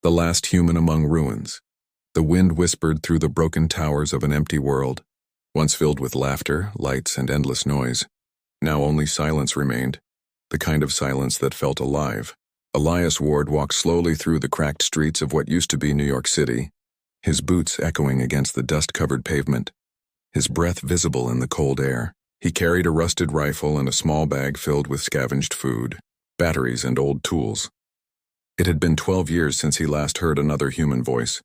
the last human among ruins. The wind whispered through the broken towers of an empty world, once filled with laughter, lights, and endless noise. Now only silence remained, the kind of silence that felt alive. Elias Ward walked slowly through the cracked streets of what used to be New York City, his boots echoing against the dust-covered pavement, his breath visible in the cold air. He carried a rusted rifle and a small bag filled with scavenged food, batteries, and old tools. It had been 12 years since he last heard another human voice,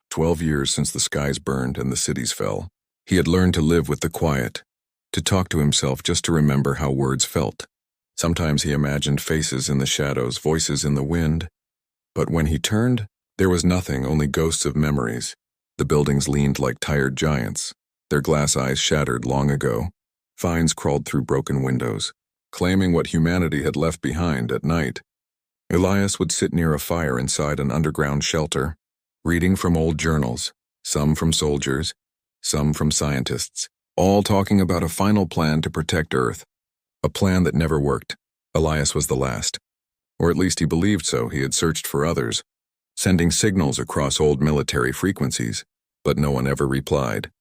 12 years since the skies burned and the cities fell. He had learned to live with the quiet, to talk to himself just to remember how words felt. Sometimes he imagined faces in the shadows, voices in the wind, but when he turned, there was nothing, only ghosts of memories. The buildings leaned like tired giants, their glass eyes shattered long ago. Vines crawled through broken windows, claiming what humanity had left behind at night. Elias would sit near a fire inside an underground shelter, reading from old journals, some from soldiers, some from scientists, all talking about a final plan to protect Earth. A plan that never worked. Elias was the last. Or at least he believed so. He had searched for others, sending signals across old military frequencies, but no one ever replied.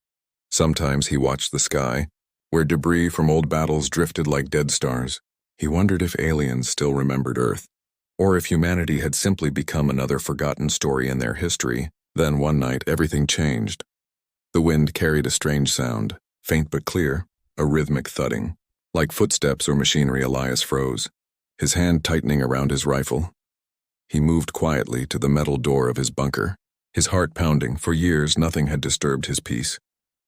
Sometimes he watched the sky, where debris from old battles drifted like dead stars. He wondered if aliens still remembered Earth, or if humanity had simply become another forgotten story in their history. Then one night everything changed. The wind carried a strange sound, faint but clear, a rhythmic thudding. Like footsteps or machinery. Elias froze, his hand tightening around his rifle. He moved quietly to the metal door of his bunker, his heart pounding. For years nothing had disturbed his peace,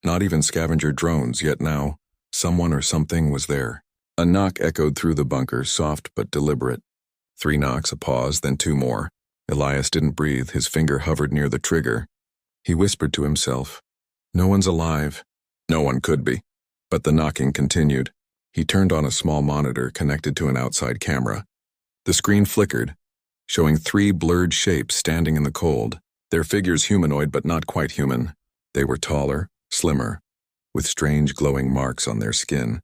not even scavenger drones, yet now, someone or something was there. A knock echoed through the bunker, soft but deliberate. 3 knocks, a pause, then 2 more. Elias didn't breathe, his finger hovered near the trigger. He whispered to himself, "No one's alive." No one could be. But the knocking continued. He turned on a small monitor connected to an outside camera. The screen flickered, showing 3 blurred shapes standing in the cold, their figures humanoid but not quite human. They were taller, slimmer, with strange glowing marks on their skin,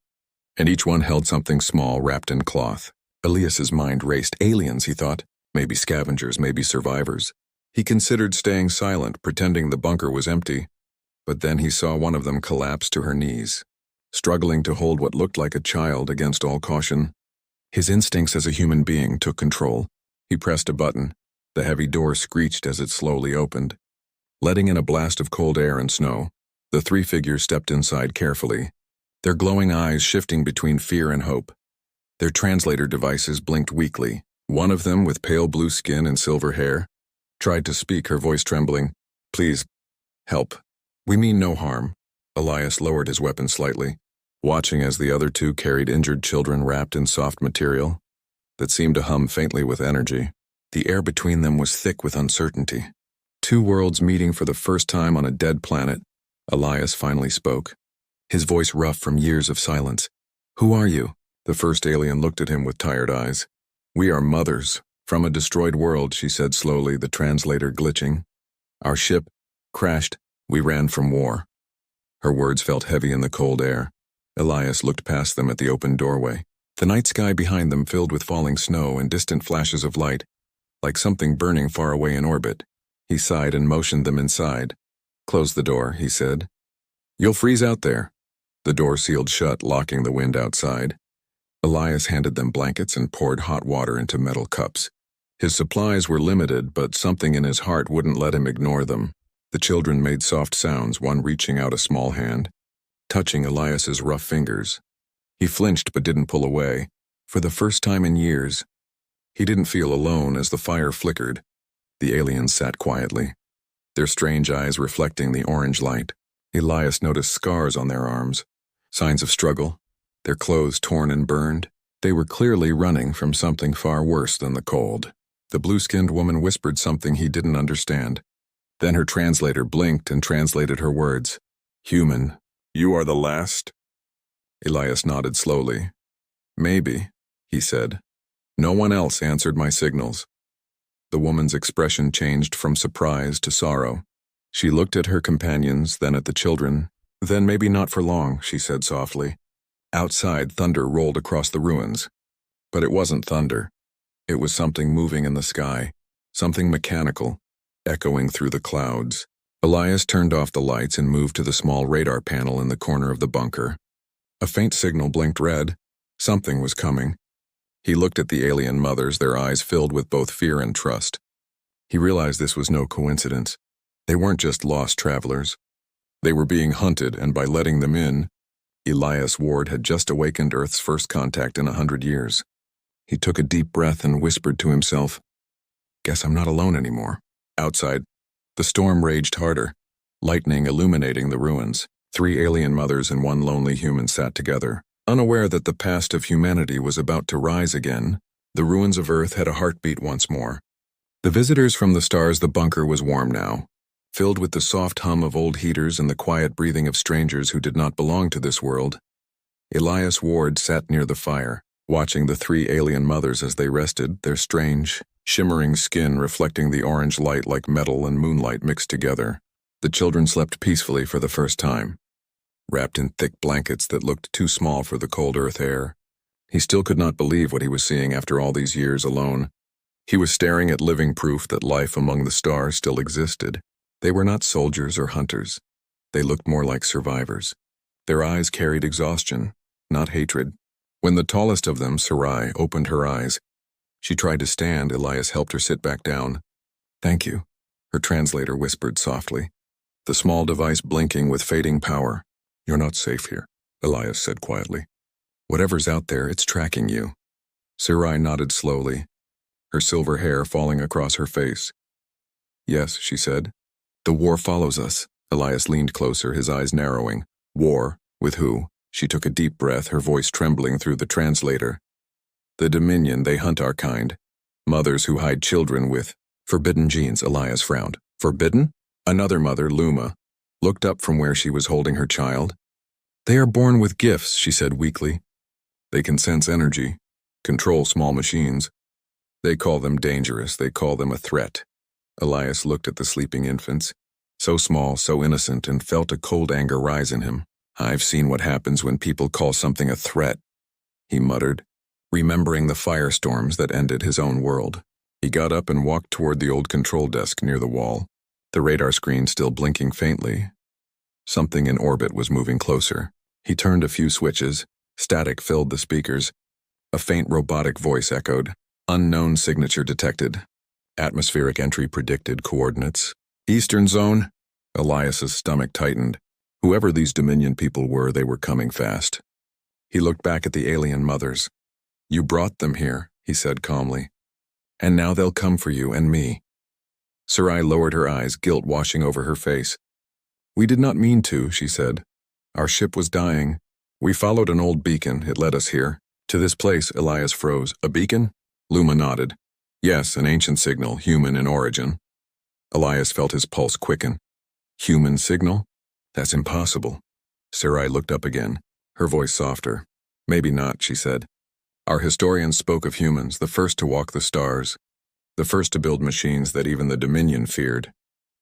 and each one held something small wrapped in cloth. Elias's mind raced. Aliens, he thought. Maybe scavengers, maybe survivors. He considered staying silent, pretending the bunker was empty, but then he saw one of them collapse to her knees, struggling to hold what looked like a child against all caution. His instincts as a human being took control. He pressed a button. The heavy door screeched as it slowly opened, letting in a blast of cold air and snow. The 3 figures stepped inside carefully, their glowing eyes shifting between fear and hope. Their translator devices blinked weakly. One of them, with pale blue skin and silver hair, tried to speak, her voice trembling. "Please, help. We mean no harm." Elias lowered his weapon slightly, watching as the other 2 carried injured children wrapped in soft material that seemed to hum faintly with energy. The air between them was thick with uncertainty. 2 worlds meeting for the first time on a dead planet. Elias finally spoke, his voice rough from years of silence. "Who are you?" The first alien looked at him with tired eyes. "We are mothers, from a destroyed world," she said slowly, the translator glitching. "Our ship crashed. We ran from war." Her words felt heavy in the cold air. Elias looked past them at the open doorway, the night sky behind them filled with falling snow and distant flashes of light, like something burning far away in orbit. He sighed and motioned them inside. "Close the door," he said. "You'll freeze out there." The door sealed shut, locking the wind outside. Elias handed them blankets and poured hot water into metal cups. His supplies were limited, but something in his heart wouldn't let him ignore them. The children made soft sounds, one reaching out a small hand, touching Elias's rough fingers. He flinched but didn't pull away. For the first time in years, he didn't feel alone as the fire flickered. The aliens sat quietly, their strange eyes reflecting the orange light. Elias noticed scars on their arms, signs of struggle, their clothes torn and burned. They were clearly running from something far worse than the cold. The blue-skinned woman whispered something he didn't understand. Then her translator blinked and translated her words. "Human, you are the last?" Elias nodded slowly. "Maybe," he said. "No one else answered my signals." The woman's expression changed from surprise to sorrow. She looked at her companions, then at the children. "Then maybe not for long," she said softly. Outside, thunder rolled across the ruins. But it wasn't thunder. It was something moving in the sky, something mechanical, echoing through the clouds. Elias turned off the lights and moved to the small radar panel in the corner of the bunker. A faint signal blinked red. Something was coming. He looked at the alien mothers, their eyes filled with both fear and trust. He realized this was no coincidence. They weren't just lost travelers. They were being hunted, and by letting them in, Elias Ward had just awakened Earth's first contact in 100 years. He took a deep breath and whispered to himself, "Guess I'm not alone anymore." Outside, the storm raged harder, lightning illuminating the ruins. 3 alien mothers and 1 lonely human sat together. Unaware that the past of humanity was about to rise again, the ruins of Earth had a heartbeat once more. The visitors from the stars, the bunker was warm now, filled with the soft hum of old heaters and the quiet breathing of strangers who did not belong to this world. Elias Ward sat near the fire, watching the 3 alien mothers as they rested, their strange, shimmering skin reflecting the orange light like metal and moonlight mixed together. The children slept peacefully for the first time, wrapped in thick blankets that looked too small for the cold earth air. He still could not believe what he was seeing after all these years alone. He was staring at living proof that life among the stars still existed. They were not soldiers or hunters. They looked more like survivors. Their eyes carried exhaustion, not hatred. When the tallest of them, Sarai, opened her eyes, she tried to stand. Elias helped her sit back down. "Thank you," her translator whispered softly, the small device blinking with fading power. "You're not safe here," Elias said quietly. "Whatever's out there, it's tracking you." Sarai nodded slowly, her silver hair falling across her face. "Yes," she said. "The war follows us." Elias leaned closer, his eyes narrowing. "War? With who?" She took a deep breath, her voice trembling through the translator. "The Dominion, they hunt our kind. Mothers who hide children with forbidden genes." Elias frowned. "Forbidden?" Another mother, Luma, looked up from where she was holding her child. "They are born with gifts," she said weakly. "They can sense energy, control small machines. They call them dangerous, they call them a threat." Elias looked at the sleeping infants, so small, so innocent, and felt a cold anger rise in him. "I've seen what happens when people call something a threat," he muttered, remembering the firestorms that ended his own world. He got up and walked toward the old control desk near the wall, the radar screen still blinking faintly. Something in orbit was moving closer. He turned a few switches. Static filled the speakers. A faint robotic voice echoed. "Unknown signature detected. Atmospheric entry predicted. Coordinates. Eastern zone." Elias's stomach tightened. Whoever these Dominion people were, they were coming fast. He looked back at the alien mothers. "You brought them here," he said calmly. "And now they'll come for you and me." Sarai lowered her eyes, guilt washing over her face. "We did not mean to," she said. "Our ship was dying. We followed an old beacon. It led us here. To this place." Elias froze. "A beacon?" Luma nodded. "Yes, an ancient signal, human in origin." Elias felt his pulse quicken. "Human signal? That's impossible." Sarai looked up again, her voice softer. "Maybe not," she said. "Our historians spoke of humans, the first to walk the stars, the first to build machines that even the Dominion feared."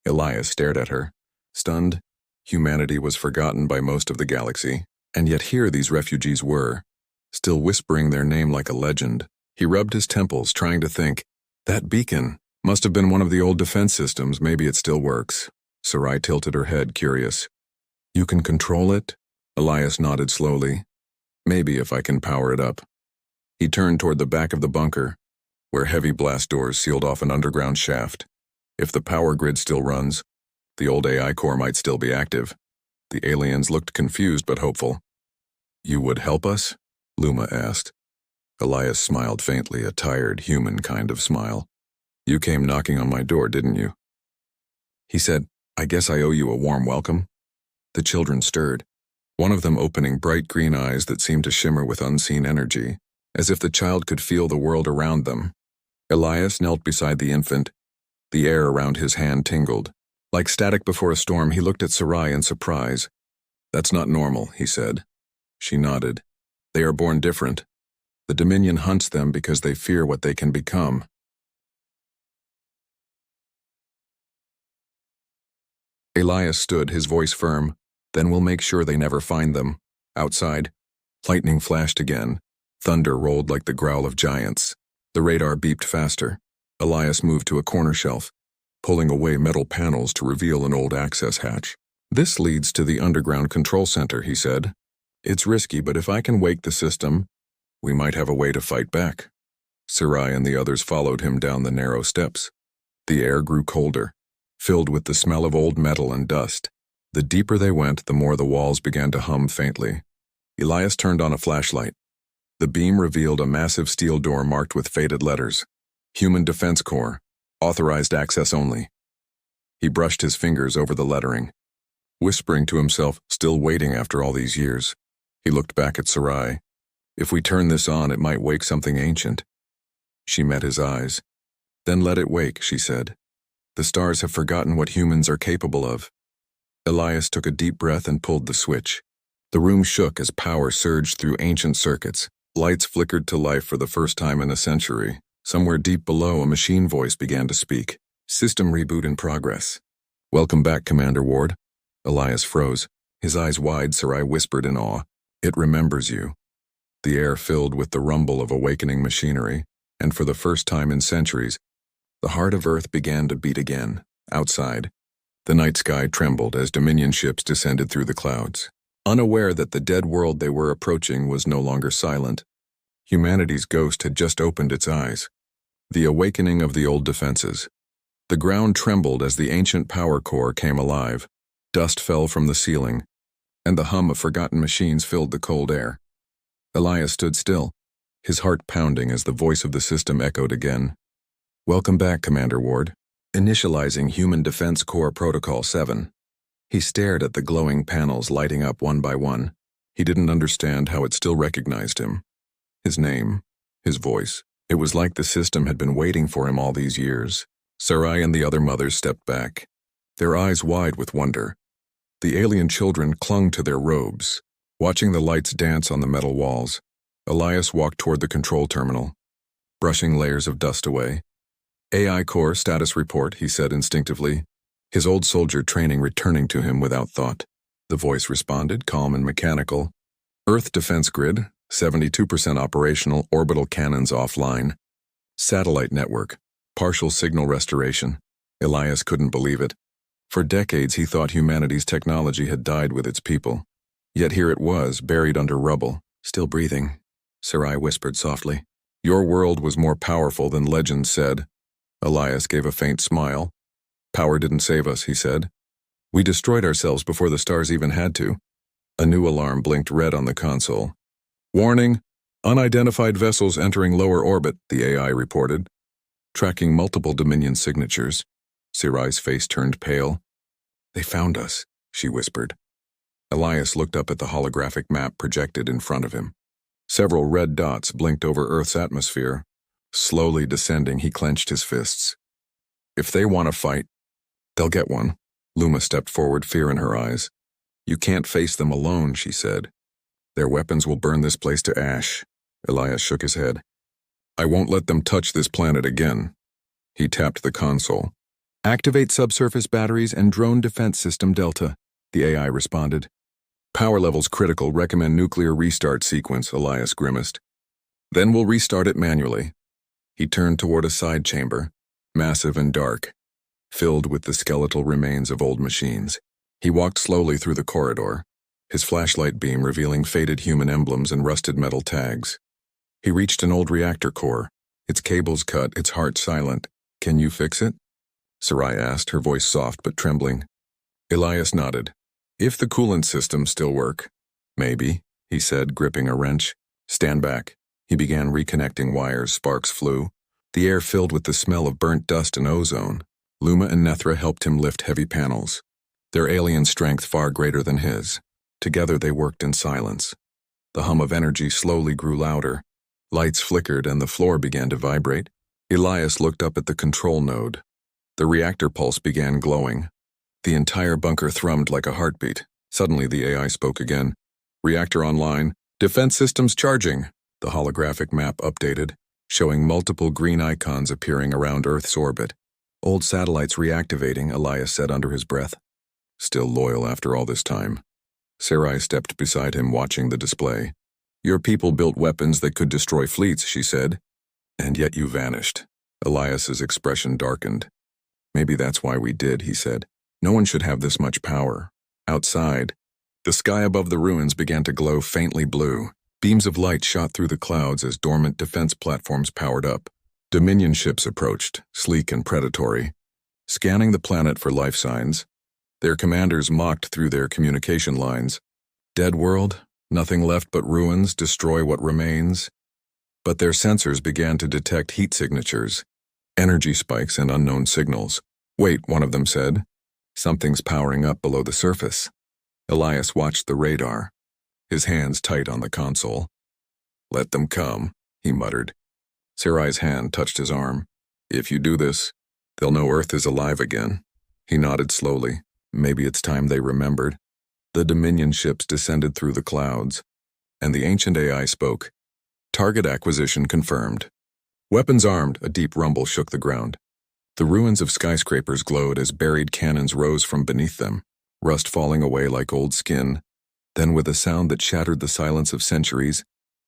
Elias stared at her, stunned. Humanity was forgotten by most of the galaxy, and yet here these refugees were, still whispering their name like a legend. He rubbed his temples, trying to think. That beacon must have been one of the old defense systems. Maybe it still works. Sarai tilted her head, curious. "You can control it?" Elias nodded slowly. "Maybe if I can power it up." He turned toward the back of the bunker, where heavy blast doors sealed off an underground shaft. If the power grid still runs, the old AI core might still be active. The aliens looked confused but hopeful. "You would help us?" Luma asked. Elias smiled faintly, a tired, human kind of smile. "You came knocking on my door, didn't you?" He said, "I guess I owe you a warm welcome." The children stirred, one of them opening bright green eyes that seemed to shimmer with unseen energy, as if the child could feel the world around them. Elias knelt beside the infant. The air around his hand tingled. Like static before a storm, he looked at Sarai in surprise. "That's not normal," he said. She nodded. "They are born different. The Dominion hunts them because they fear what they can become." Elias stood, his voice firm. "Then we'll make sure they never find them." Outside, lightning flashed again. Thunder rolled like the growl of giants. The radar beeped faster. Elias moved to a corner shelf. pulling away metal panels to reveal an old access hatch. "This leads to the underground control center," he said. "It's risky, but if I can wake the system, we might have a way to fight back." Sarai and the others followed him down the narrow steps. The air grew colder, filled with the smell of old metal and dust. The deeper they went, the more the walls began to hum faintly. Elias turned on a flashlight. The beam revealed a massive steel door marked with faded letters. Human Defense Corps. Authorized access only. He brushed his fingers over the lettering, whispering to himself, still waiting after all these years. He looked back at Sarai. "If we turn this on, it might wake something ancient." She met his eyes. "Then let it wake," she said. "The stars have forgotten what humans are capable of." Elias took a deep breath and pulled the switch. The room shook as power surged through ancient circuits. Lights flickered to life for the first time in a century. Somewhere deep below, a machine voice began to speak. "System reboot in progress." "Welcome back, Commander Ward." Elias froze. His eyes wide, Sarai whispered in awe. "It remembers you." The air filled with the rumble of awakening machinery, and for the first time in centuries, the heart of Earth began to beat again. Outside, the night sky trembled as Dominion ships descended through the clouds. Unaware that the dead world they were approaching was no longer silent, humanity's ghost had just opened its eyes. The awakening of the old defenses. The ground trembled as the ancient power core came alive. Dust fell from the ceiling, and the hum of forgotten machines filled the cold air. Elias stood still, his heart pounding as the voice of the system echoed again. "Welcome back, Commander Ward. Initializing Human Defense Corps Protocol 7. He stared at the glowing panels lighting up one by one. He didn't understand how it still recognized him. His name, his voice. It was like the system had been waiting for him all these years. Sarai and the other mothers stepped back, their eyes wide with wonder. The alien children clung to their robes, watching the lights dance on the metal walls. Elias walked toward the control terminal, brushing layers of dust away. "AI Core status report," he said instinctively, his old soldier training returning to him without thought. The voice responded, calm and mechanical. "Earth defense grid, 72% operational, orbital cannons offline. Satellite network, partial signal restoration." Elias couldn't believe it. For decades he thought humanity's technology had died with its people. Yet here it was, buried under rubble, still breathing. Sarai whispered softly. "Your world was more powerful than legend said." Elias gave a faint smile. "Power didn't save us," he said. "We destroyed ourselves before the stars even had to." A new alarm blinked red on the console. "Warning, unidentified vessels entering lower orbit," the AI reported, tracking multiple Dominion signatures. Sarai's face turned pale. "They found us," she whispered. Elias looked up at the holographic map projected in front of him. Several red dots blinked over Earth's atmosphere. Slowly descending, he clenched his fists. "If they want to fight, they'll get one." Luma stepped forward, fear in her eyes. "You can't face them alone," she said. "Their weapons will burn this place to ash." Elias shook his head. "I won't let them touch this planet again." He tapped the console. "Activate subsurface batteries and drone defense system Delta," the AI responded. "Power levels critical, recommend nuclear restart sequence," Elias grimaced. "Then we'll restart it manually." He turned toward a side chamber, massive and dark, filled with the skeletal remains of old machines. He walked slowly through the corridor, his flashlight beam revealing faded human emblems and rusted metal tags. He reached an old reactor core, its cables cut, its heart silent. "Can you fix it?" Sarai asked, her voice soft but trembling. Elias nodded. "If the coolant systems still work." "Maybe," he said, gripping a wrench. "Stand back." He began reconnecting wires, sparks flew. The air filled with the smell of burnt dust and ozone. Luma and Nethra helped him lift heavy panels, their alien strength far greater than his. Together they worked in silence. The hum of energy slowly grew louder. Lights flickered and the floor began to vibrate. Elias looked up at the control node. The reactor pulse began glowing. The entire bunker thrummed like a heartbeat. Suddenly the AI spoke again. "Reactor online. Defense systems charging." The holographic map updated, showing multiple green icons appearing around Earth's orbit. "Old satellites reactivating," Elias said under his breath. Still loyal after all this time. Sarai stepped beside him, watching the display. "Your people built weapons that could destroy fleets," she said. "And yet you vanished." Elias's expression darkened. Maybe that's why we did, he said. No one should have this much power. Outside, the sky above the ruins began to glow faintly blue. Beams of light shot through the clouds as dormant defense platforms powered up. Dominion ships approached, sleek and predatory, scanning the planet for life signs. Their commanders mocked through their communication lines. Dead world, nothing left but ruins, destroy what remains. But their sensors began to detect heat signatures, energy spikes and unknown signals. Wait, one of them said. Something's powering up below the surface. Elias watched the radar, his hands tight on the console. Let them come, he muttered. Sarai's hand touched his arm. If you do this, they'll know Earth is alive again. He nodded slowly. Maybe it's time they remembered. The Dominion ships descended through the clouds, and the ancient AI spoke. Target acquisition confirmed. Weapons armed, a deep rumble shook the ground. The ruins of skyscrapers glowed as buried cannons rose from beneath them, rust falling away like old skin. Then, with a sound that shattered the silence of centuries,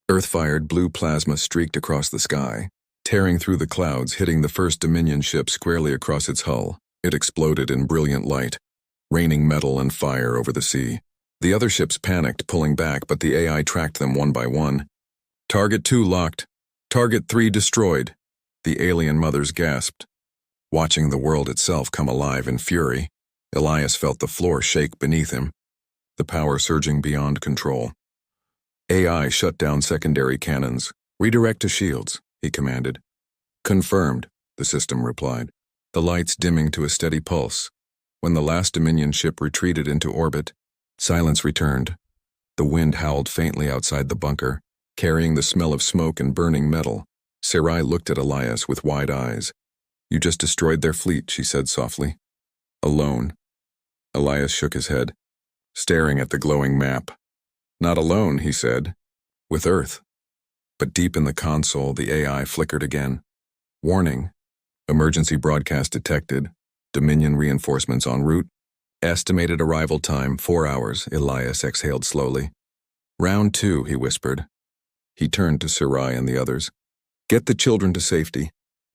Earth-fired blue plasma streaked across the sky, tearing through the clouds, hitting the first Dominion ship squarely across its hull. It exploded in brilliant light, raining metal and fire over the sea. The other ships panicked, pulling back, but the AI tracked them one by one. Target 2 locked. Target 3 destroyed. The alien mothers gasped. Watching the world itself come alive in fury, Elias felt the floor shake beneath him, the power surging beyond control. AI shut down secondary cannons. Redirect to shields, he commanded. Confirmed, the system replied, the lights dimming to a steady pulse. When the last Dominion ship retreated into orbit, silence returned. The wind howled faintly outside the bunker, carrying the smell of smoke and burning metal. Sarai looked at Elias with wide eyes. You just destroyed their fleet, she said softly. Alone. Elias shook his head, staring at the glowing map. Not alone, he said. With Earth. But deep in the console, the AI flickered again. Warning. Emergency broadcast detected. Dominion reinforcements en route. Estimated arrival time, 4 hours, Elias exhaled slowly. Round 2, he whispered. He turned to Sarai and the others. Get the children to safety.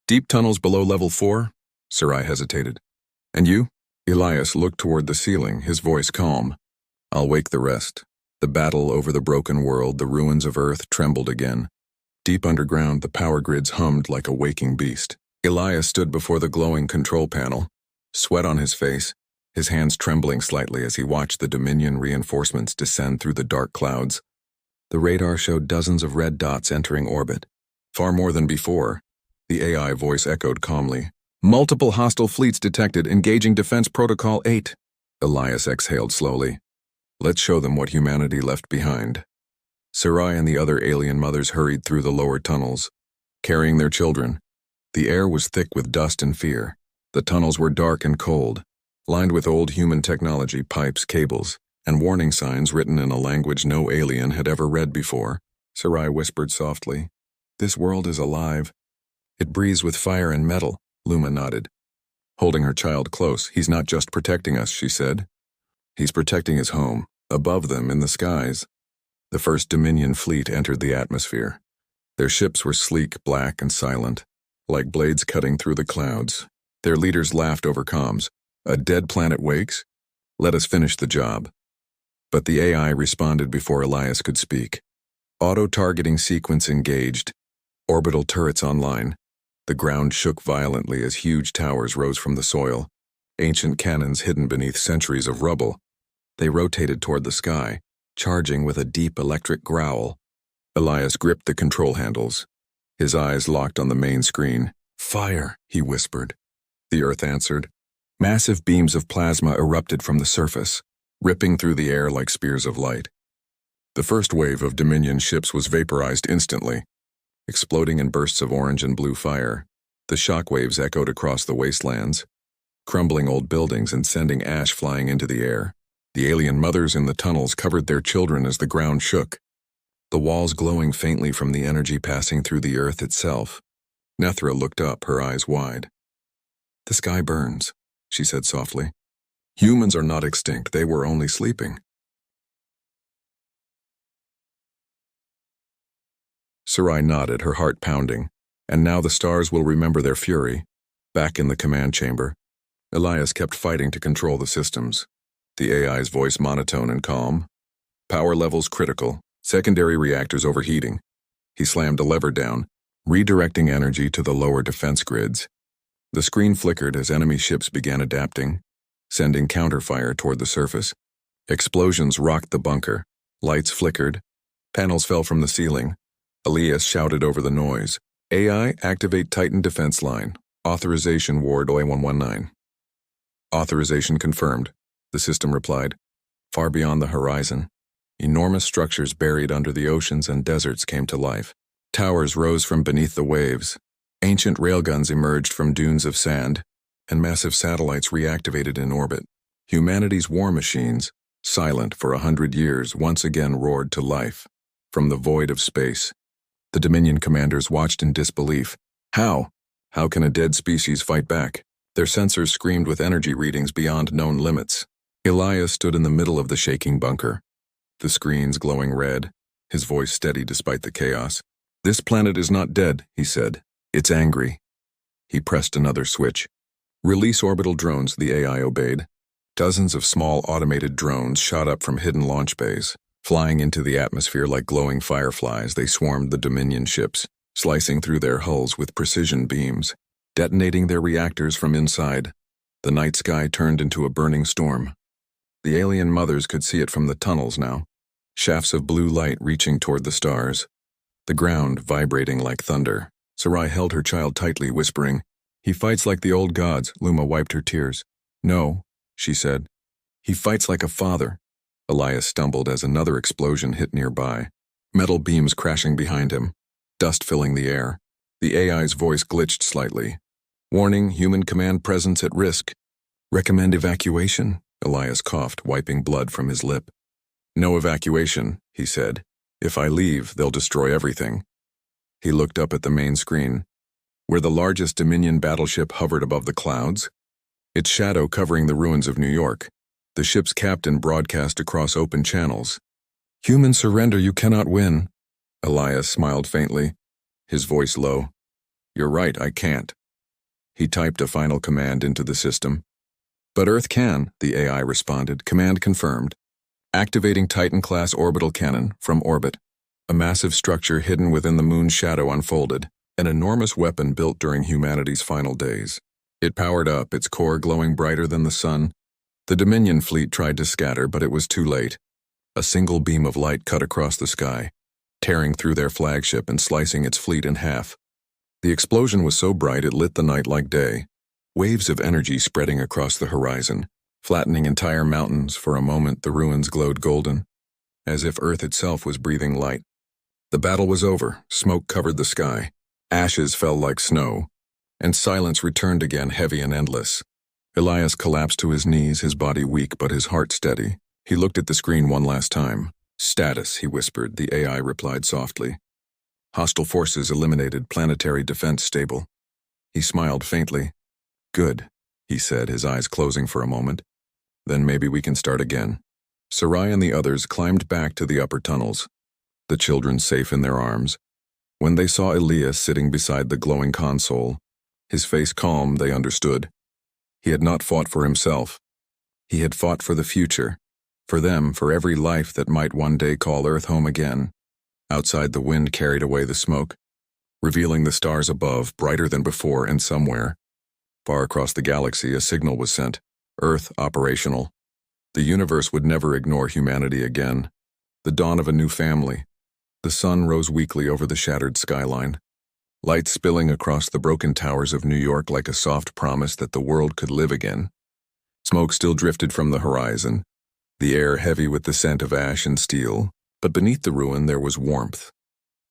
Deep tunnels below level 4? Sarai hesitated. And you? Elias looked toward the ceiling, his voice calm. I'll wake the rest. The battle over the broken world, the ruins of Earth, trembled again. Deep underground, the power grids hummed like a waking beast. Elias stood before the glowing control panel, sweat on his face, his hands trembling slightly as he watched the Dominion reinforcements descend through the dark clouds. The radar showed dozens of red dots entering orbit. Far more than before. The AI voice echoed calmly. Multiple hostile fleets detected, engaging Defense Protocol 8. Elias exhaled slowly. Let's show them what humanity left behind. Sarai and the other alien mothers hurried through the lower tunnels, carrying their children. The air was thick with dust and fear. The tunnels were dark and cold, lined with old human technology, pipes, cables, and warning signs written in a language no alien had ever read before. Sarai whispered softly. This world is alive. It breathes with fire and metal, Luma nodded. Holding her child close, he's not just protecting us, she said. He's protecting his home, above them in the skies. The first Dominion fleet entered the atmosphere. Their ships were sleek, black, and silent, like blades cutting through the clouds. Their leaders laughed over comms. A dead planet wakes? Let us finish the job. But the AI responded before Elias could speak. Auto-targeting sequence engaged. Orbital turrets online. The ground shook violently as huge towers rose from the soil, ancient cannons hidden beneath centuries of rubble. They rotated toward the sky, charging with a deep electric growl. Elias gripped the control handles, his eyes locked on the main screen. Fire, he whispered. The Earth answered. Massive beams of plasma erupted from the surface, ripping through the air like spears of light. The first wave of Dominion ships was vaporized instantly, exploding in bursts of orange and blue fire. The shockwaves echoed across the wastelands, crumbling old buildings and sending ash flying into the air. The alien mothers in the tunnels covered their children as the ground shook, the walls glowing faintly from the energy passing through the Earth itself. Nethra looked up, her eyes wide. The sky burns, she said softly. Humans are not extinct, they were only sleeping. Sarai nodded, her heart pounding. And now the stars will remember their fury. Back in the command chamber, Elias kept fighting to control the systems. The AI's voice monotone and calm. Power levels critical. Secondary reactors overheating. He slammed a lever down, redirecting energy to the lower defense grids. The screen flickered as enemy ships began adapting, sending counterfire toward the surface. Explosions rocked the bunker. Lights flickered. Panels fell from the ceiling. Elias shouted over the noise. AI, activate Titan defense line. Authorization Ward OI-119. Authorization confirmed, the system replied. Far beyond the horizon, enormous structures buried under the oceans and deserts came to life. Towers rose from beneath the waves. Ancient railguns emerged from dunes of sand, and massive satellites reactivated in orbit. Humanity's war machines, silent for 100 years, once again roared to life from the void of space. The Dominion commanders watched in disbelief. How? How can a dead species fight back? Their sensors screamed with energy readings beyond known limits. Elias stood in the middle of the shaking bunker, the screens glowing red, his voice steady despite the chaos. This planet is not dead, he said. It's angry. He pressed another switch. Release orbital drones, the AI obeyed. Dozens of small automated drones shot up from hidden launch bays. Flying into the atmosphere like glowing fireflies, they swarmed the Dominion ships, slicing through their hulls with precision beams, detonating their reactors from inside. The night sky turned into a burning storm. The alien mothers could see it from the tunnels now, shafts of blue light reaching toward the stars. The ground vibrating like thunder. Sarai held her child tightly, whispering, "He fights like the old gods." Luma wiped her tears. "No," she said. "He fights like a father." Elias stumbled as another explosion hit nearby, metal beams crashing behind him, dust filling the air. The AI's voice glitched slightly. "Warning, human command presence at risk. Recommend evacuation," Elias coughed, wiping blood from his lip. "No evacuation," he said. "If I leave, they'll destroy everything." He looked up at the main screen, where the largest Dominion battleship hovered above the clouds, its shadow covering the ruins of New York. The ship's captain broadcast across open channels. "Human surrender, you cannot win." Elias smiled faintly, his voice low. "You're right, I can't." He typed a final command into the system. "But Earth can," the AI responded. "Command confirmed. Activating Titan-class orbital cannon from orbit." A massive structure hidden within the moon's shadow unfolded, an enormous weapon built during humanity's final days. It powered up, its core glowing brighter than the sun. The Dominion fleet tried to scatter, but it was too late. A single beam of light cut across the sky, tearing through their flagship and slicing its fleet in half. The explosion was so bright it lit the night like day, waves of energy spreading across the horizon, flattening entire mountains. For a moment, the ruins glowed golden, as if Earth itself was breathing light. The battle was over, smoke covered the sky, ashes fell like snow, and silence returned again, heavy and endless. Elias collapsed to his knees, his body weak but his heart steady. He looked at the screen one last time. "Status," he whispered. The AI replied softly. "Hostile forces eliminated, planetary defense stable." He smiled faintly. "Good," he said, his eyes closing for a moment. "Then maybe we can start again." Sarai and the others climbed back to the upper tunnels, the children safe in their arms. When they saw Elias sitting beside the glowing console, his face calm, they understood. He had not fought for himself. He had fought for the future, for them, for every life that might one day call Earth home again. Outside, the wind carried away the smoke, revealing the stars above, brighter than before, and somewhere, far across the galaxy, a signal was sent. Earth operational. The universe would never ignore humanity again. The dawn of a new family. The sun rose weakly over the shattered skyline, light spilling across the broken towers of New York like a soft promise that the world could live again. Smoke still drifted from the horizon, the air heavy with the scent of ash and steel, but beneath the ruin there was warmth,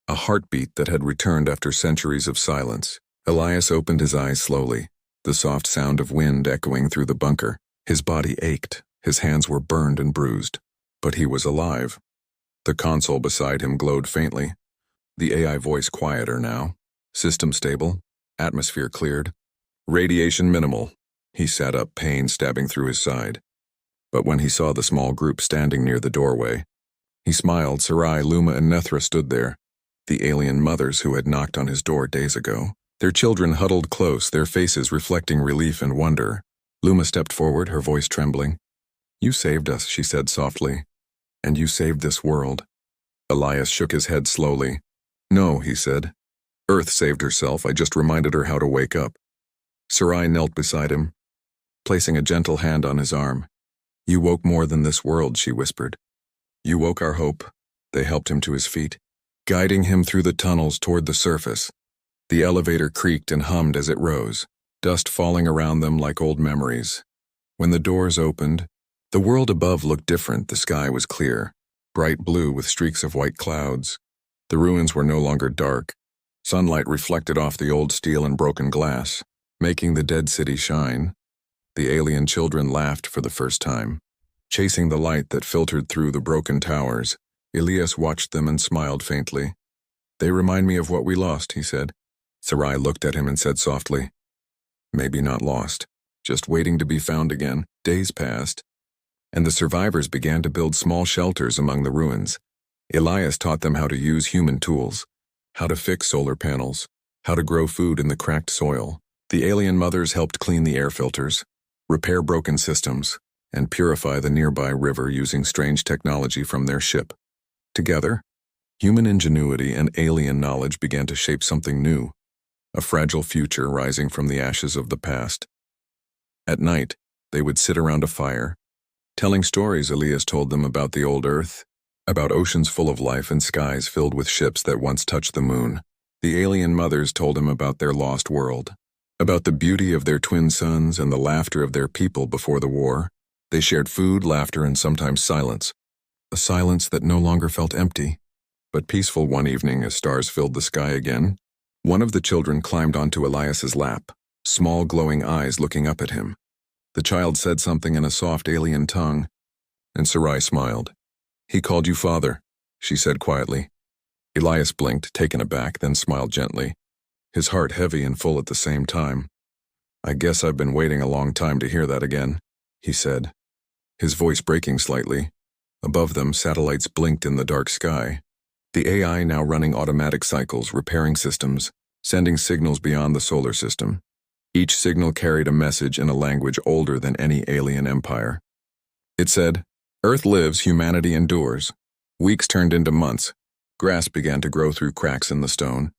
a heartbeat that had returned after centuries of silence. Elias opened his eyes slowly, the soft sound of wind echoing through the bunker. His body ached, his hands were burned and bruised, but he was alive. The console beside him glowed faintly, the AI voice quieter now. "System stable, atmosphere cleared, radiation minimal." He sat up, pain stabbing through his side. But when he saw the small group standing near the doorway, he smiled. Sarai, Luma, and Nethra stood there, the alien mothers who had knocked on his door days ago. Their children huddled close, their faces reflecting relief and wonder. Luma stepped forward, her voice trembling. You saved us, she said softly. And you saved this world. Elias shook his head slowly. No, he said. Earth saved herself, I just reminded her how to wake up. Sarai knelt beside him, placing a gentle hand on his arm. You woke more than this world, she whispered. You woke our hope. They helped him to his feet, guiding him through the tunnels toward the surface. The elevator creaked and hummed as it rose, dust falling around them like old memories. When the doors opened, the world above looked different. The sky was clear, bright blue with streaks of white clouds. The ruins were no longer dark. Sunlight reflected off the old steel and broken glass, making the dead city shine. The alien children laughed for the first time. Chasing the light that filtered through the broken towers, Elias watched them and smiled faintly. They remind me of what we lost, he said. Sarai looked at him and said softly, Maybe not lost, just waiting to be found again. Days passed, and the survivors began to build small shelters among the ruins. Elias taught them how to use human tools, how to fix solar panels, how to grow food in the cracked soil. The alien mothers helped clean the air filters, repair broken systems, and purify the nearby river using strange technology from their ship. Together, human ingenuity and alien knowledge began to shape something new, a fragile future rising from the ashes of the past. At night, they would sit around a fire, telling stories. Elias told them about the old Earth, about oceans full of life and skies filled with ships that once touched the moon. The alien mothers told him about their lost world, about the beauty of their twin sons and the laughter of their people before the war. They shared food, laughter, and sometimes silence, a silence that no longer felt empty, but peaceful. One evening, as stars filled the sky again, one of the children climbed onto Elias's lap, small glowing eyes looking up at him. The child said something in a soft alien tongue, and Sarai smiled. He called you father, she said quietly. Elias blinked, taken aback, then smiled gently, his heart heavy and full at the same time. I guess I've been waiting a long time to hear that again, he said, his voice breaking slightly. Above them, satellites blinked in the dark sky, the AI now running automatic cycles, repairing systems, sending signals beyond the solar system. Each signal carried a message in a language older than any alien empire. It said, Earth lives, humanity endures. Weeks turned into months. Grass began to grow through cracks in the stone.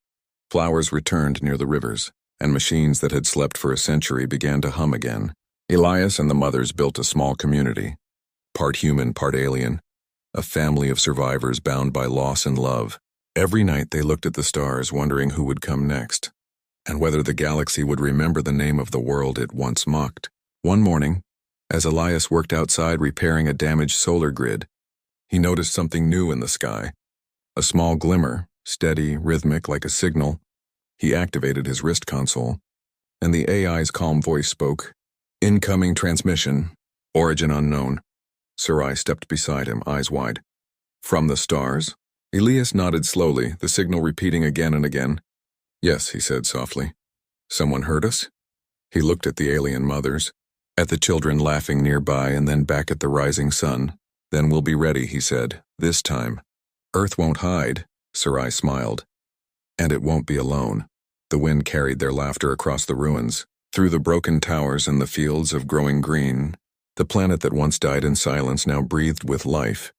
Flowers returned near the rivers, and machines that had slept for a century began to hum again. Elias and the mothers built a small community, part human, part alien, a family of survivors bound by loss and love. Every night they looked at the stars, wondering who would come next, and whether the galaxy would remember the name of the world it once mocked. One morning, as Elias worked outside repairing a damaged solar grid, he noticed something new in the sky. A small glimmer, steady, rhythmic like a signal. He activated his wrist console, and the AI's calm voice spoke, Incoming transmission, origin unknown. Sarai stepped beside him, eyes wide. From the stars? Elias nodded slowly, the signal repeating again and again. Yes, he said softly. Someone heard us? He looked at the alien mothers, at the children laughing nearby, and then back at the rising sun. Then we'll be ready, he said, this time. Earth won't hide, Sarai smiled. And it won't be alone. The wind carried their laughter across the ruins, through the broken towers and the fields of growing green. The planet that once died in silence now breathed with life,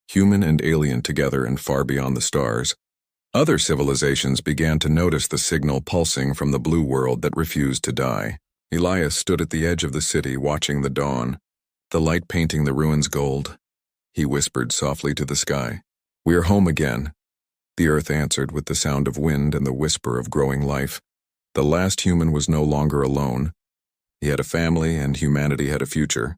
human and alien together and far beyond the stars. Other civilizations began to notice the signal pulsing from the blue world that refused to die. Elias stood at the edge of the city watching the dawn, the light painting the ruins gold. He whispered softly to the sky, We're home again. The earth answered with the sound of wind and the whisper of growing life. The last human was no longer alone. He had a family, and humanity had a future.